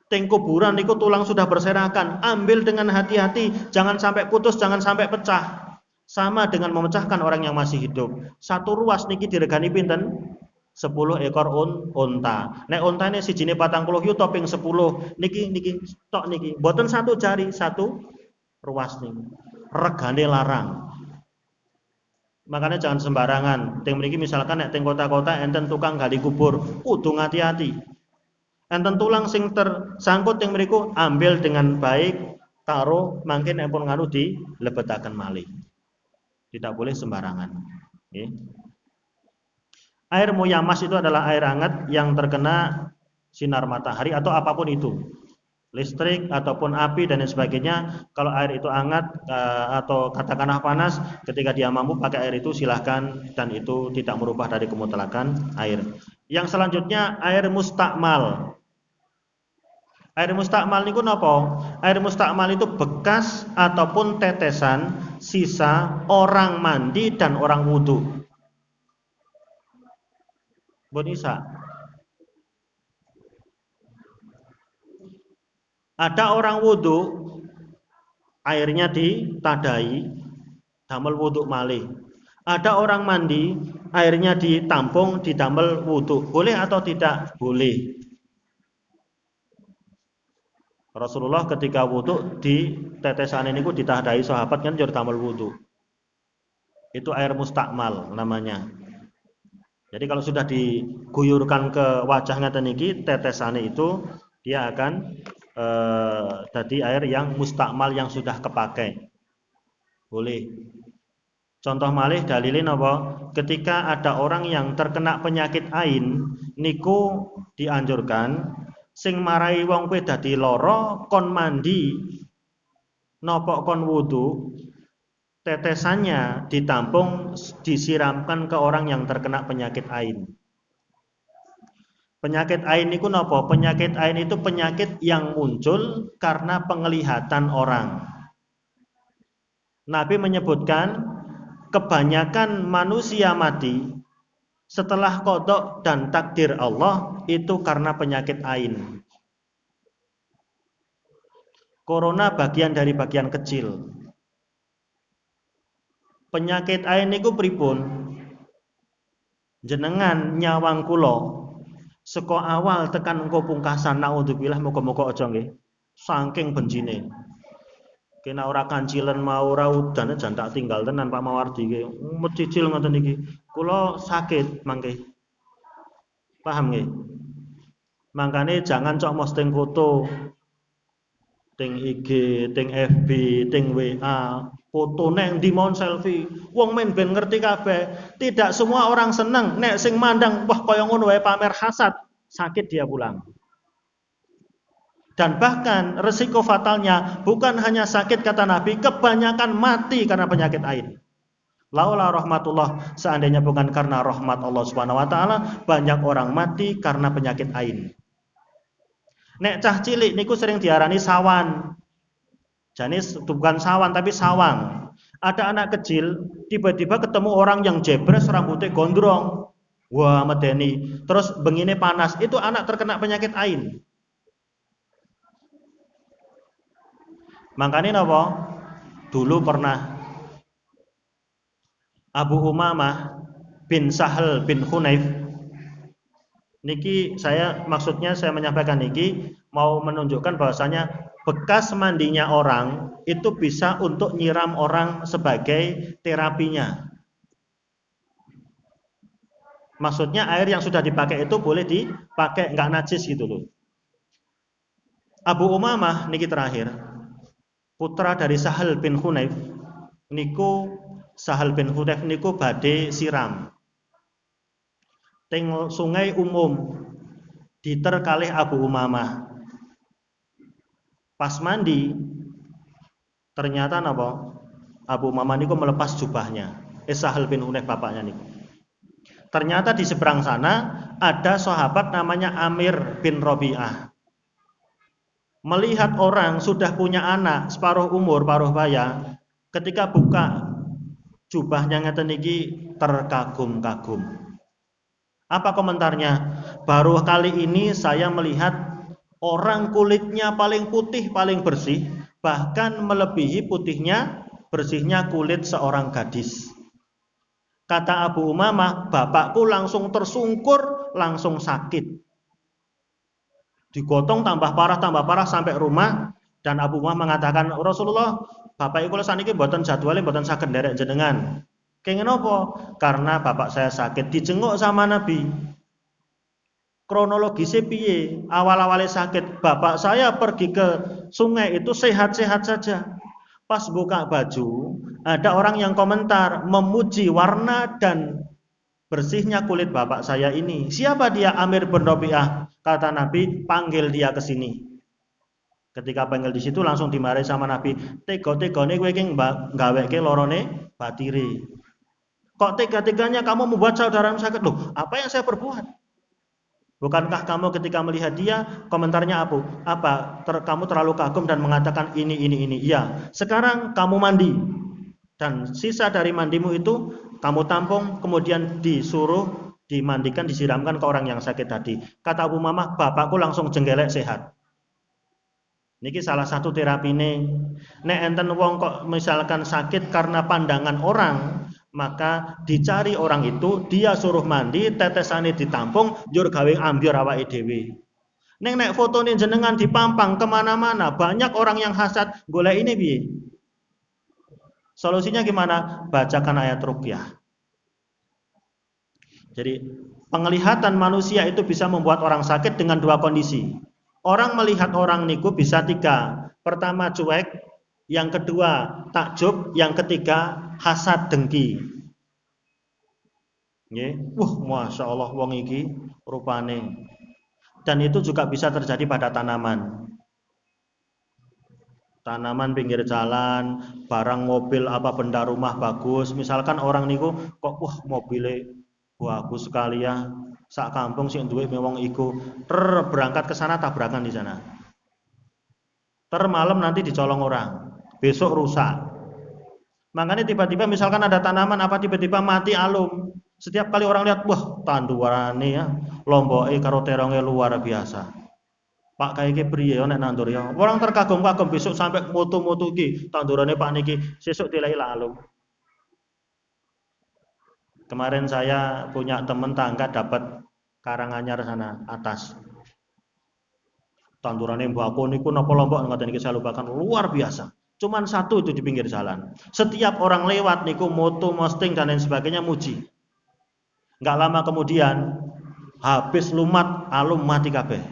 Teng kuburan niku tulang sudah berserakan. Ambil dengan hati-hati, jangan sampai putus, jangan sampai pecah. Sama dengan memecahkan orang yang masih hidup. Satu ruas niki diregani pinten? 10 ekor unta. Nek untane sijine 40 yuta ping 10 niki tok niki. Mboten satu jari, satu ruas niki. Regane larang. Makanya jangan sembarangan. Teng mriki misalkan nek teng kota-kota enten tukang gali kubur, kudu hati-hati. Enten tulang sing tersangkut teng mriku ambil dengan baik, taruh mangke nek pun ngaruh dilebetaken malih. Tidak boleh sembarangan. Okay. Air muyamas itu adalah air hangat yang terkena sinar matahari atau apapun itu, listrik ataupun api dan lain sebagainya. Kalau air itu hangat atau katakanlah panas, ketika dia mampu pakai air itu silahkan, dan itu tidak merubah dari kemutlakan air. Yang selanjutnya air mustakmal. Air mustakmal niku napa? Air mustakmal itu bekas ataupun tetesan sisa orang mandi dan orang wudu. Bon isa. Ada orang wudu, airnya ditadai, damel wudu malih. Ada orang mandi, airnya ditampung, didamel wudu. Boleh atau tidak? Boleh. Rasulullah ketika wudu di tetesan ini ditadai sahabat kan jadi damel wudu. Itu air mustakmal namanya. Jadi kalau sudah diguyurkan ke wajah ngeten niki tetesane itu dia akan jadi air yang mustakmal yang sudah kepakai. Boleh. Contoh malih dalilin apa? Ketika ada orang yang terkena penyakit ain niku dianjurkan sing marai wong kuwi dadi lara kon mandi napa kon wudu tetesannya ditampung disiramkan ke orang yang terkena penyakit ain. Penyakit ain itu napa? Penyakit ain itu penyakit yang muncul karena penglihatan orang. Nabi menyebutkan kebanyakan manusia mati setelah qada dan takdir Allah itu karena penyakit ain. Corona bagian dari bagian kecil. Penyakit ain niku pripun? Jenengan nyawang kula saka awal tekan engko pungkasan naudzubillah muga-muga aja nggih. Saking bencine. Kena ora kancilen mau ora udan jan tak tinggal tenan Pak Mawardi nggih. Mecicil ngoten iki. Kula sakit mangke. Paham nggih? Mangkane jangan cok posting foto ting IG, ting FB, ting WA, foto nek ndi mon selfie. Wong men ben ngerti kabeh. Tidak semua orang seneng nek sing mandang wah kaya ngono wae pamer hasad, sakit dia pulang. Dan bahkan resiko fatalnya bukan hanya sakit kata Nabi, kebanyakan mati karena penyakit ain. Laula rahmatullah, seandainya bukan karena rahmat Allah Subhanahu wa taala, banyak orang mati karena penyakit ain. Nek cah cilik niku sering diarani sawan. Jadi bukan sawan tapi sawang. Ada anak kecil tiba-tiba ketemu orang yang jebres rambutnya gondrong. Wah, medeni. Terus bengine panas, itu anak terkena penyakit ain. Makanya napa? Dulu pernah Abu Umamah bin Sahal bin Hunayf niki maksudnya saya menyampaikan niki mau menunjukkan bahwasanya bekas mandinya orang itu bisa untuk nyiram orang sebagai terapinya. Maksudnya air yang sudah dipakai itu boleh dipakai nggak najis gitu loh. Abu Umamah niki terakhir putra dari Sahal bin Hunayf niku Sahal bin Hunayf niku badhe siram teng sungai umum diter kalih Abu Umamah. Pas mandi ternyata napa? Abu Umamah niku melepas jubahnya. Sahal bin Hunayf bapaknya niku. Ternyata di seberang sana ada sahabat namanya Amir bin Rabi'ah. Melihat orang sudah punya anak separuh umur, paruh baya, ketika buka jubahnya ngeten iki terkagum-kagum. Apa komentarnya? Baru kali ini saya melihat orang kulitnya paling putih, paling bersih, bahkan melebihi putihnya, bersihnya kulit seorang gadis. Kata Abu Umamah, bapakku langsung tersungkur, langsung sakit. Digotong tambah parah sampai rumah, dan Abu Umamah mengatakan, Rasulullah, bapak kula saniki mboten jadwale mboten saged nderek jenengan. Kenging napa? Karena bapak saya sakit, dijenguk sama Nabi. Kronologisnya piye? Awal-awalnya sakit, bapak saya pergi ke sungai itu sehat-sehat saja. Pas buka baju, ada orang yang komentar memuji warna dan bersihnya kulit bapak saya ini. Siapa dia? Amir bin Rabi'ah. Kata Nabi, panggil dia ke sini. Ketika panggil di situ langsung dimarahi sama Nabi. Tega-tegane kowe iki nggaweke lorone batire. Kok tega-teganya kamu membuat saudaramu sakit? Loh, apa yang saya perbuat? Bukankah kamu ketika melihat dia, komentarnya apa? Kamu terlalu kagum dan mengatakan ini. Iya. Sekarang kamu mandi. Dan sisa dari mandimu itu kamu tampung, kemudian disuruh dimandikan, disiramkan ke orang yang sakit tadi. Kata Abu Mamah, bapakku langsung jenggelek sehat. Niki salah satu terapi nih. Nek enten wong kok misalkan sakit karena pandangan orang, maka dicari orang itu, dia suruh mandi, tetesane ditampung, njur gawe ambyur awake dhewe. Nek fotone jenengan dipampang kemana-mana, banyak orang yang hasad, golek ini piye? Solusinya gimana? Bacakan ayat ruqyah. Jadi penglihatan manusia itu bisa membuat orang sakit dengan dua kondisi. Orang melihat orang niku bisa tiga. Pertama cuek, yang kedua takjub, yang ketiga hasad dengki. Nggih, masya Allah wong iki rupane. Dan itu juga bisa terjadi pada tanaman. Tanaman pinggir jalan, barang mobil apa benda rumah bagus. Misalkan orang niku kok mobilnya bagus sekali ya. Sak kampung sing duwe memang iku. Berangkat ke sana tabrakan di sana. Malam nanti dicolong orang. Besok rusak. Makanya tiba-tiba misalkan ada tanaman apa tiba-tiba mati alum. Setiap kali orang lihat, tandurannya ya, lomboke karo terongnya luar biasa. Pak kayak priye nek nandur ya. Orang terkagum-kagum besok sampai moto-moto ki tandurannya Pak niki sesuk dilai alum. Kemarin saya punya teman tangga dapat Karanganyar sana atas. Tandurannya Mbak aku niku napa lombok ngoten niki saya lupakan, luar biasa. Cuman satu itu di pinggir jalan. Setiap orang lewat niku moto, posting dan lain sebagainya muji. Enggak lama kemudian habis lumat alum mati kabeh.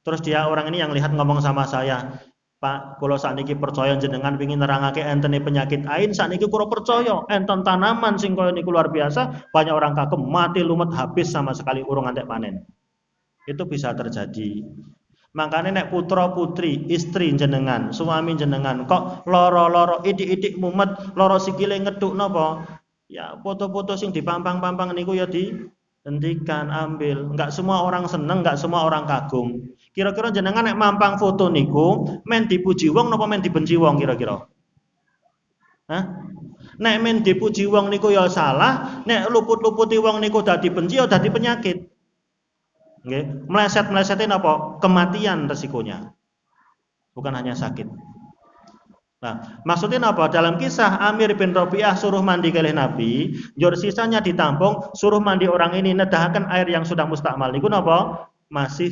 Terus dia orang ini yang lihat ngomong sama saya, Pak, kalau sakniki percaya jenengan pengin nerangake entene penyakit ain, sakniki kula percaya enten tanaman sing kaya niku luar biasa, banyak orang kagum mati lumet habis sama sekali urung antek panen. Itu bisa terjadi. Makanya nek putra putri, istri jenengan, suami jenengan kok loro-loro idik-idik mumet, loro sikile ngeduk napa? Ya foto-foto sing dipampang-pampang niku ya dihentikan, ambil. Enggak semua orang seneng, enggak semua orang kagum. Kira-kira jenengan nek mampang foto niku men dipuji wong napa men dibenci wong kira-kira? Hah? Nek men dipuji wong niku ya salah, nek luput-luputi wong niku dadi benci ya dadi penyakit. Nggih, meleset-melesetin apa? Kematian resikonya. Bukan hanya sakit. Nah, maksudnya apa? Dalam kisah Amir bin Rabi'ah suruh mandi kalih Nabi, njur sisanya ditampung, suruh mandi orang ini nedahaken air yang sudah mustakmal niku napa? Masih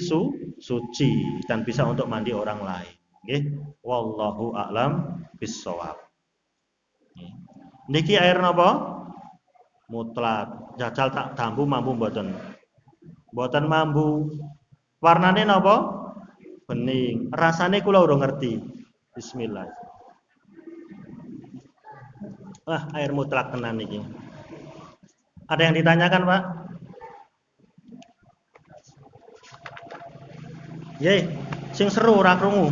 suci dan bisa untuk mandi orang lain. Nggih, wallahu a'lam bissawab. Niki air napa? Mutlak. Jajal tak dambu mampu mboten? Mboten mampu. Warnane napa? Bening. Rasane kula urung ngerti. Bismillah. Air mutlak tenan niki. Ada yang ditanyakan, Pak? Ye, sing seru ora krungu.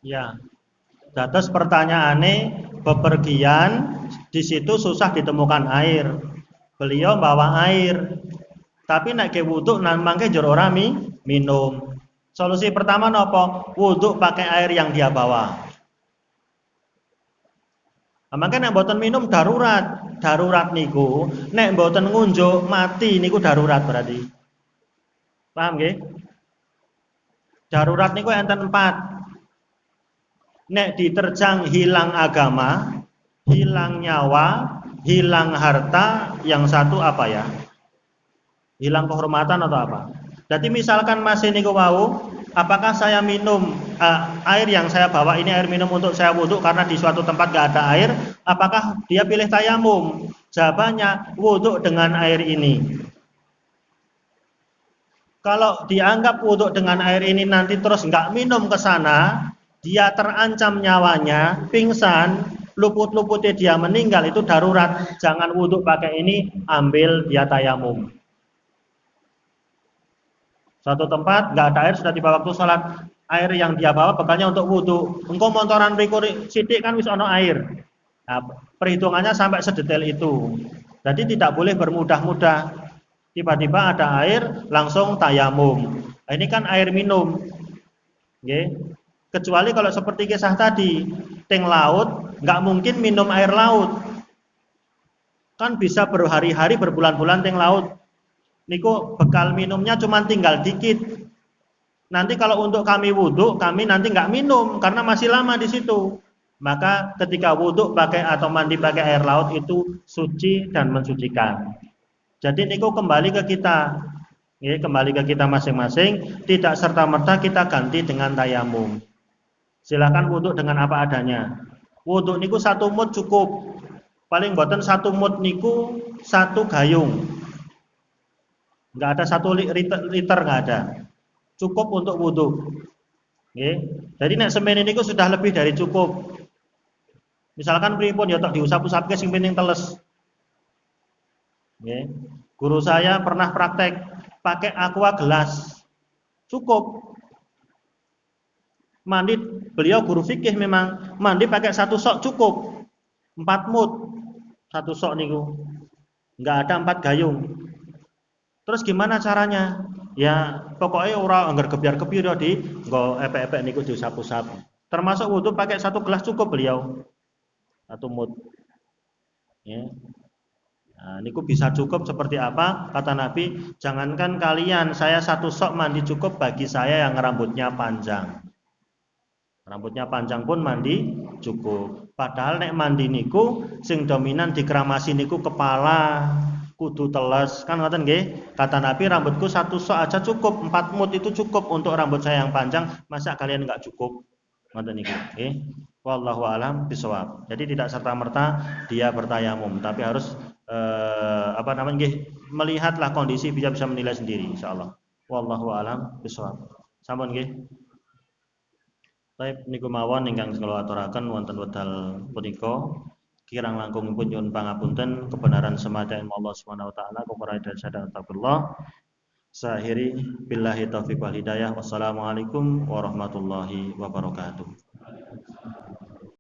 Ya. Dados pertanyaane bepergian di situ susah ditemukan air. Beliau bawa air. Tapi nek ke wudu nang mangke njur ora minum. Solusi pertama napa? Wudu pakai air yang dia bawa. Mangke nek mboten minum darurat. Darurat niku nek mboten ngunjuk mati niku darurat berarti. Paham nggih? Darurat niku enten 4. Nek diterjang hilang agama, hilang nyawa, hilang harta, yang satu apa ya? Hilang kehormatan atau apa? Jadi misalkan masih niku wau, apakah saya minum air yang saya bawa ini air minum untuk saya wudhu karena di suatu tempat gak ada air? Apakah dia pilih tayamum? Jawabannya wudhu dengan air ini. Kalau dianggap wudhu dengan air ini nanti terus nggak minum ke sana, dia terancam nyawanya, pingsan, luput-luputnya dia meninggal, itu darurat. Jangan wudhu pakai ini, ambil dia tayamum. Suatu tempat nggak ada air, sudah tiba waktu sholat, air yang dia bawa bekalnya untuk wudhu. Engkau montoran riku sidik kan wis ono air. Nah, perhitungannya sampai sedetail itu. Jadi tidak boleh bermudah-mudah. Tiba-tiba ada air langsung tayamum. Nah, ini kan air minum. Okay. Kecuali kalau seperti kisah tadi, teng laut nggak mungkin minum air laut. Kan bisa berhari-hari berbulan-bulan teng laut. Niku bekal minumnya cuma tinggal dikit. Nanti kalau untuk kami wudhu, kami nanti nggak minum karena masih lama di situ. Maka ketika wudhu pakai atau mandi pakai air laut itu suci dan mensucikan. Jadi niku kembali ke kita, ya, kembali ke kita masing-masing. Tidak serta-merta kita ganti dengan tayamum. Silakan wudhu dengan apa adanya. Wudhu niku 1 mud cukup. Paling boten 1 mud niku 1 gayung. Nggak ada 1 liter nggak ada. Cukup untuk wudhu. Ya. Jadi nek semene niku sudah lebih dari cukup. Misalkan pripun ya tok diusap-usapke sing penting teles. Ya. Guru saya pernah praktek pakai aqua gelas, cukup. Mandi, beliau guru fikih memang, mandi pakai 1 sok cukup, 4 mud 1 sok niku, nggak ada 4 gayung. Terus gimana caranya? Ya pokoknya ora anggar kebiar-kebiar di nggo epek-epek niku diusap-usap. Termasuk wudhu pakai 1 gelas cukup beliau, 1 mud. Ya. Nah, niku bisa cukup seperti apa? Kata Nabi, jangankan kalian, saya 1 sok mandi cukup bagi saya yang rambutnya panjang. Rambutnya panjang pun mandi cukup. Padahal nek mandi niku sing dominan dikeramasi niku kepala, kudu teles. Kan ngoten nggih? Kata Nabi, rambutku 1 sok aja cukup, 4 mud itu cukup untuk rambut saya yang panjang. Masa kalian enggak cukup? Ngoten niku, nggih. Wallahu alam bisawab. Jadi tidak serta-merta dia bertayamum, tapi harus melihatlah kondisi, bisa menilai sendiri insyaallah. Wallahu alam bisawab. Sampun nggih. Baik niku mawon ingkang kula aturaken wonten wekdal punika. Kirang langkungipun nyuwun pangapunten, kebenaran semata ilmu Allah Subhanahu wa taala, kufra dan syahadatullah. Sahiri billahi taufiq wal hidayah. Wassalamualaikum warahmatullahi wabarakatuh.